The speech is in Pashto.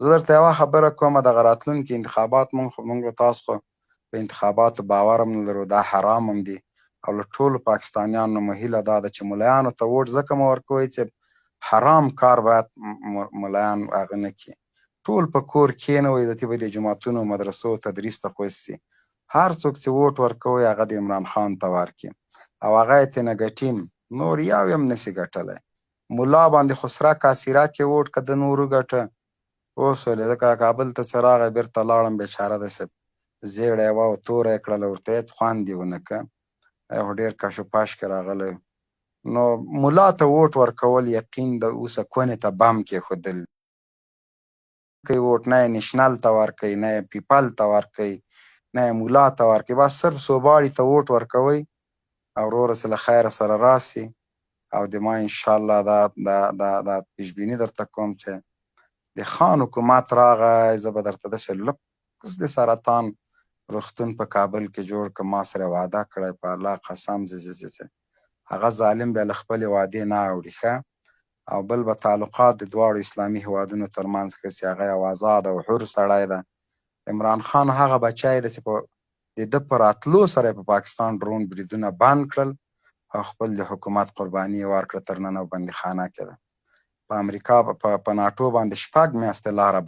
زه درته یوه خبره کومه، دغه راتلونکي انتخابات مونږ تاسو خو په انتخاباتو باور هم نه لرو، دا حرام هم دي. او له ټولو پاکستانیانو مو هیله دا ده چې ملایانو ته ووټ ځکه مه ورکوئ چې حرام کار باید ملایان هغه نه کړي. ټول په کور کښېنوئ، د جوماتونو مدرسو تدریس ته خوش شي. هر څوک چې ووټ ورکوئ هغه د عمران خان ته ورکړي او هغه یې ترېنه ګټي، نور یو یې هم نشي ګټلی. ملا باندې خو سره کاسیره کې ووټ که د نور وګټه اوس ولې ځکه کابل ته چې راغی بېرته لاړم، بیچاره داسې زیړی وه او توره یې کړله، ورته هېڅ خوند یې ونه کړه. دی خو ډېر کش و پاش کې راغلی. نو ملا ته ووټ ورکول یقین د اوسه کونې ته بم کېښودل. کوي ووټ نه یې نیشنل ته ورکوئ، نه یې پیپل ته ورکوئ، نه یې ملا ته ورکوئ، بس صرف صوباړي ته ووټ ورکوئ او وروره چې له خیره سره راسي. او د ما انشاءالله دا پیشبیني درته کوم چې د خان حکومت راغی، زه به درته داسې لوکس د سرطان روغتون په کابل کې جوړ کړم. ما سره وعده کړی، په الله قسم چې هغه ظالم بیا له خپلې وعدې نه اوړي ښه. او بل به تعلقات د دواړو اسلامي هیوادونو ترمنځ ښه سي، هغه یو ازاد او حر سړی ده. عمران خان هغه بچی دی چې په د ده په راتلو سره یې په پاکستان ډرون بریدونه بند کړل او خپل د حکومت قرباني یې ورکړه، تر نن او بندیخانه کې ده. په امریکا په ناټو باندې 6 میاشتې لاره